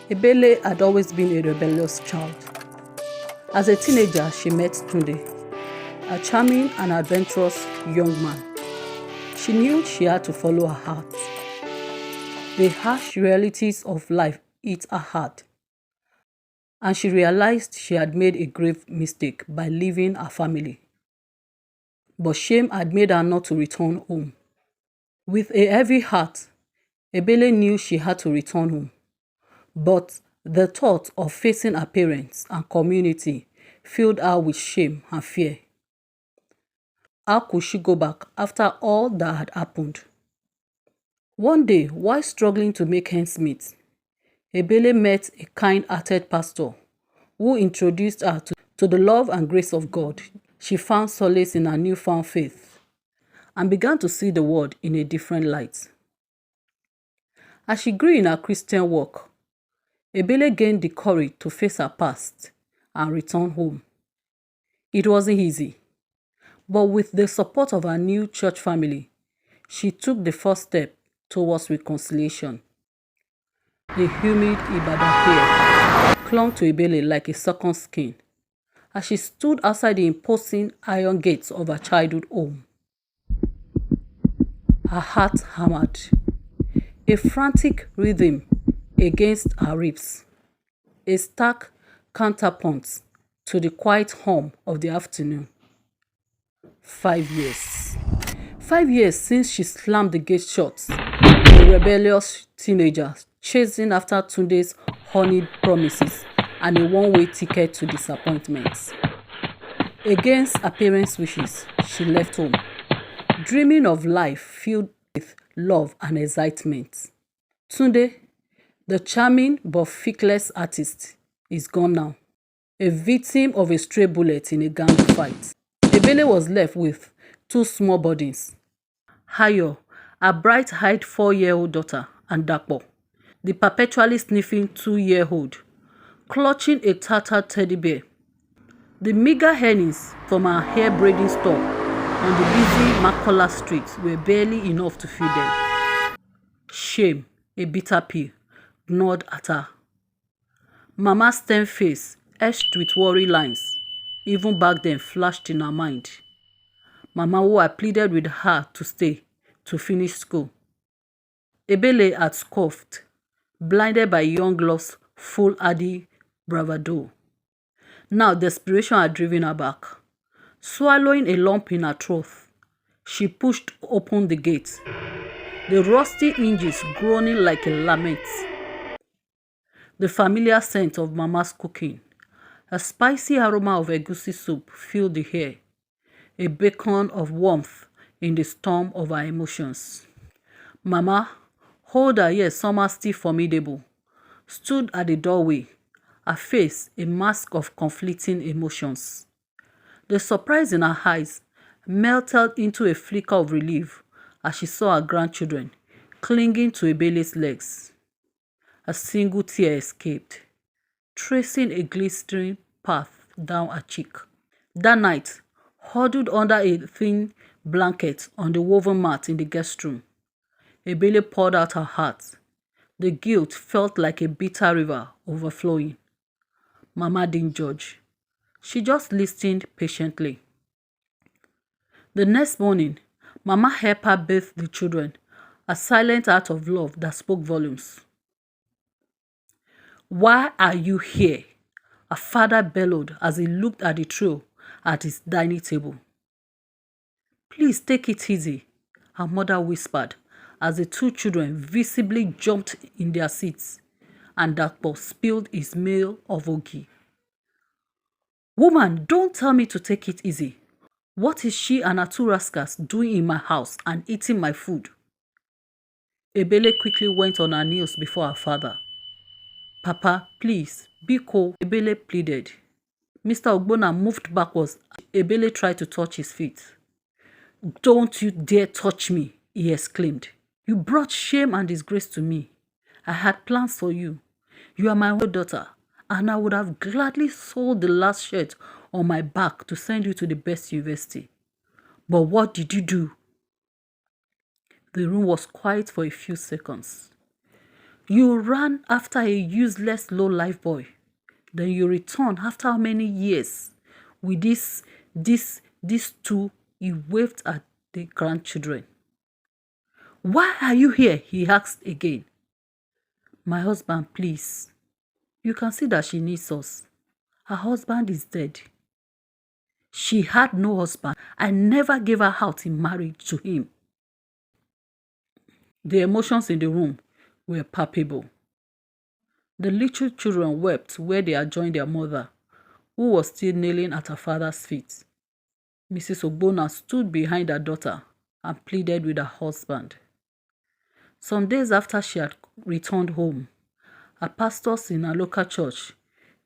Ebele had always been a rebellious child. As a teenager, she met Tunde, a charming and adventurous young man. She knew she had to follow her heart. The harsh realities of life hit her hard, and she realized she had made a grave mistake by leaving her family. But shame had made her not to return home. With a heavy heart, Ebele knew she had to return home. But the thought of facing her parents and community filled her with shame and fear. How could she go back after all that had happened? One day, while struggling to make ends meet, Ebele met a kind-hearted pastor who introduced her to the love and grace of God. She found solace in her newfound faith and began to see the world in a different light. As she grew in her Christian walk, Ebele gained the courage to face her past and return home. It wasn't easy, but with the support of her new church family, she took the first step towards reconciliation. The humid Ibadan air clung to Ebele like a second skin as she stood outside the imposing iron gates of her childhood home. Her heart hammered, a frantic rhythm against her ribs, a stark counterpoint to the quiet hum of the afternoon. 5 years. 5 years since she slammed the gate shut, a rebellious teenager chasing after Tunde's honeyed promises and a one-way ticket to disappointment. Against her parents' wishes, she left home, dreaming of life filled with love and excitement. Tunde, the charming but feckless artist, is gone now, a victim of a stray bullet in a gang fight. Ebele was left with two small burdens: Ayo, a bright-eyed 4-year-old daughter, and Dapo, the perpetually sniffing 2-year-old, clutching a tattered teddy bear. The meager earnings from her hair braiding store on the busy Makola street were barely enough to feed them. Shame, a bitter pill, gnawed at her. Mama's stern face, etched with worry lines, even back then flashed in her mind. Mama who had pleaded with her to stay, to finish school. Ebele had scoffed, blinded by young love's foolhardy bravado. Now desperation had driven her back. Swallowing a lump in her throat, she pushed open the gate, the rusty hinges groaning like a lament. The familiar scent of Mama's cooking, a spicy aroma of egusi soup filled the air, a beacon of warmth in the storm of her emotions. Mama, older yet somehow still formidable, stood at the doorway, her face a mask of conflicting emotions. The surprise in her eyes melted into a flicker of relief as she saw her grandchildren clinging to Ebele's legs. A single tear escaped, tracing a glistering path down her cheek. That night, huddled under a thin blanket on the woven mat in the guest room, Ebele poured out her heart. The guilt felt like a bitter river overflowing. Mama didn't judge. She just listened patiently. The next morning, Mama helped her bathe the children, a silent act of love that spoke volumes. "Why are you here?" her father bellowed as he looked at the trio at his dining table. "Please take it easy," her mother whispered as the two children visibly jumped in their seats and Dapo spilled his meal of ogi. "Woman, don't tell me to take it easy. What is she and her two rascals doing in my house and eating my food?" Ebele quickly went on her knees before her father. "Papa, please, be cool," Ebele pleaded. Mr. Ogbonna moved backwards. Ebele tried to touch his feet. "Don't you dare touch me," he exclaimed. "You brought shame and disgrace to me. I had plans for you. You are my only daughter, and I would have gladly sold the last shirt on my back to send you to the best university. But what did you do?" The room was quiet for a few seconds. You ran after a useless low-life boy. Then you return after how many years with these two? He waved at the grandchildren. Why are you here? He asked again. My husband, please. You can see that she needs us. Her husband is dead. She had no husband. I never gave her out in marriage to him. The emotions in the room were palpable. The little children wept where they had joined their mother, who was still kneeling at her father's feet. Mrs. Ogbonna stood behind her daughter and pleaded with her husband. Some days after she had returned home, her pastors in her local church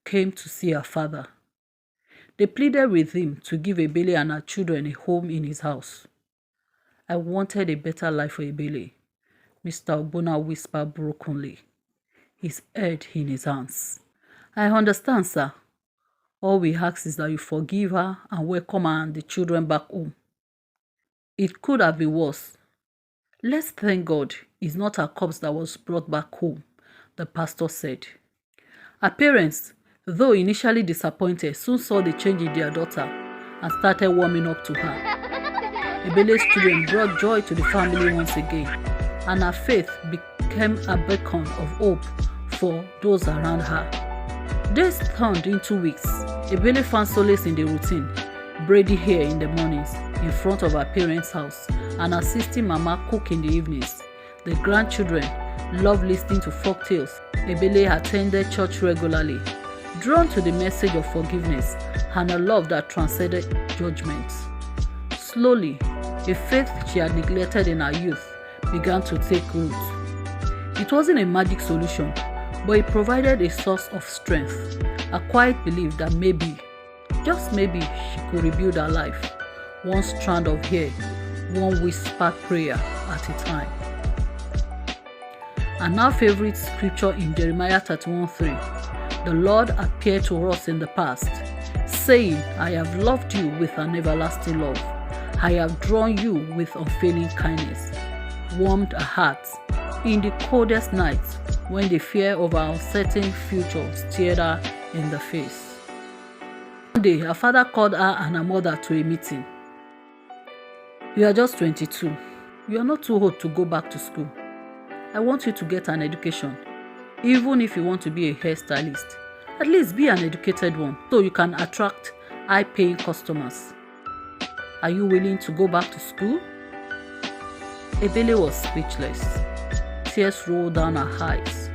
came to see her father. They pleaded with him to give Ebele and her children a home in his house. I wanted a better life for Ebele, Mr. Ogbonna whispered brokenly, his head in his hands. I understand, sir. All we ask is that you forgive her and welcome her and the children back home. It could have been worse. Let's thank God it's not her corpse that was brought back home, the pastor said. Her parents, though initially disappointed, soon saw the change in their daughter and started warming up to her. Ebele's children brought joy to the family once again, and her faith became a beacon of hope for those around her. Days turned into weeks. Ebele found solace in the routine, braiding hair in the mornings in front of her parents' house and assisting Mama cook in the evenings. The grandchildren loved listening to folk tales. Ebele attended church regularly, drawn to the message of forgiveness and a love that transcended judgment. Slowly, a faith she had neglected in her youth began to take root. It wasn't a magic solution, but it provided a source of strength, a quiet belief that maybe, just maybe, she could rebuild her life, one strand of hair, one whispered prayer at a time. And our favorite scripture in Jeremiah 31:3, the Lord appeared to us in the past, saying, I have loved you with an everlasting love. I have drawn you with unfailing kindness, warmed her heart in the coldest nights when the fear of our uncertain future stared her in the face. One day, her father called her and her mother to a meeting. You are just 22. You are not too old to go back to school. I want you to get an education. Even if you want to be a hairstylist, at least be an educated one so you can attract high-paying customers. Are you willing to go back to school? Ebele was speechless. Tears rolled down her eyes.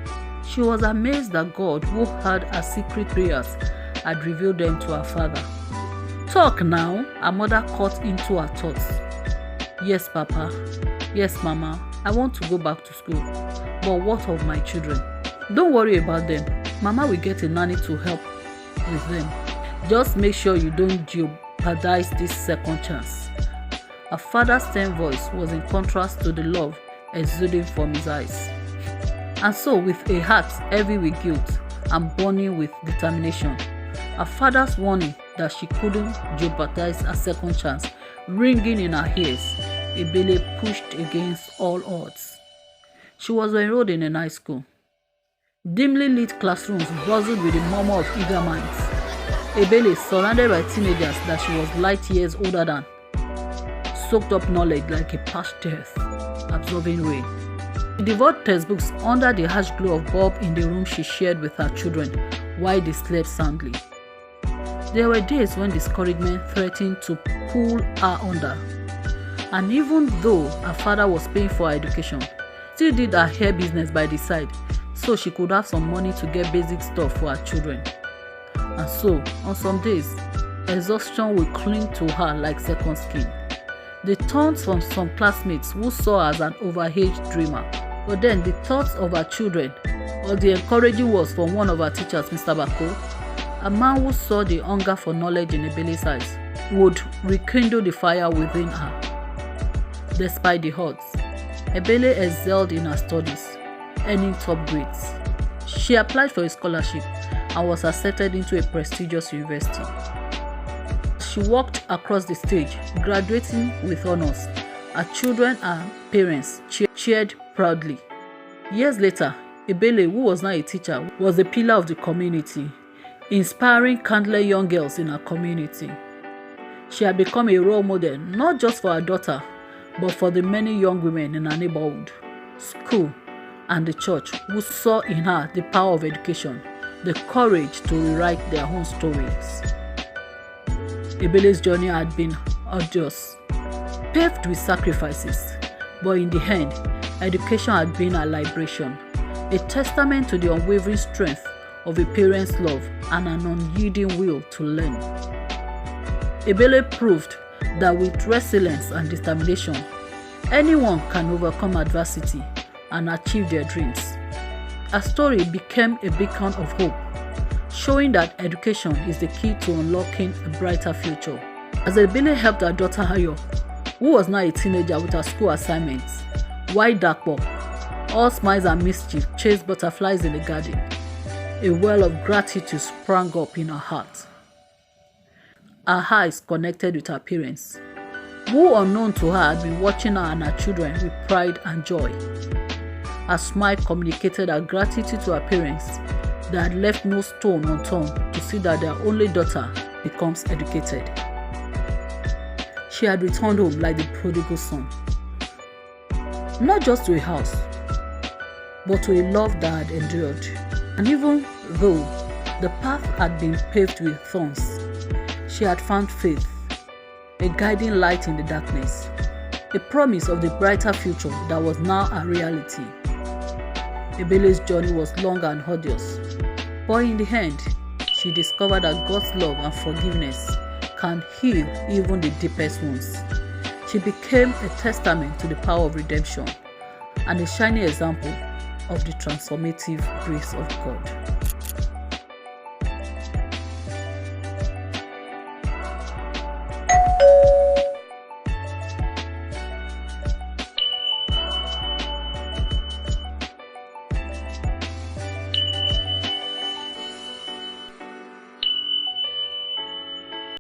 She was amazed that God, who heard her secret prayers, had revealed them to her father. Talk now, her mother cut into her thoughts. Yes, Papa. Yes, Mama. I want to go back to school. But what of my children? Don't worry about them. Mama will get a nanny to help with them. Just make sure you don't jeopardize this second chance. Her father's stern voice was in contrast to the love exuding from his eyes. And so, with a heart heavy with guilt and burning with determination, her father's warning that she couldn't jeopardize a second chance ringing in her ears, Ebele pushed against all odds. She was enrolled in a night school. Dimly lit classrooms buzzed with the murmur of eager minds. Ebele, surrounded by teenagers that she was light years older than, soaked up knowledge like a parched earth, absorbing rain. She devoured textbooks under the harsh glow of bulb in the room she shared with her children while they slept soundly. There were days when discouragement threatened to pull her under, and even though her father was paying for her education, still did her hair business by the side so she could have some money to get basic stuff for her children. And so, on some days, exhaustion would cling to her like second skin. The taunts from some classmates who saw her as an overaged dreamer, but then the thoughts of her children, or the encouraging words from one of her teachers, Mr. Bako, a man who saw the hunger for knowledge in Ebele's eyes, would rekindle the fire within her. Despite the odds, Ebele excelled in her studies, earning top grades. She applied for a scholarship and was accepted into a prestigious university. She walked across the stage, graduating with honors. Her children and parents cheered proudly. Years later, Ebele, who was now a teacher, was a pillar of the community, inspiring countless young girls in her community. She had become a role model not just for her daughter, but for the many young women in her neighborhood, school, and the church who saw in her the power of education, the courage to rewrite their own stories. Ebele's journey had been arduous, paved with sacrifices, but in the end, education had been her liberation, a testament to the unwavering strength of a parent's love and an unyielding will to learn. Ebele proved that with resilience and determination, anyone can overcome adversity and achieve their dreams. Her story became a beacon of hope, showing that education is the key to unlocking a brighter future. As Ebele helped her daughter Ayo, who was now a teenager with her school assignments, while Dapo, all smiles and mischief, chased butterflies in the garden, a well of gratitude sprang up in her heart. Her eyes connected with her parents, who unknown to her had been watching her and her children with pride and joy. Her smile communicated her gratitude to her parents that had left no stone unturned to see that their only daughter becomes educated. She had returned home like the prodigal son, not just to a house, but to a love that had endured. And even though the path had been paved with thorns, she had found faith, a guiding light in the darkness, a promise of the brighter future that was now a reality. Ebele's journey was long and arduous, but in the end, she discovered that God's love and forgiveness can heal even the deepest wounds. She became a testament to the power of redemption and a shining example of the transformative grace of God.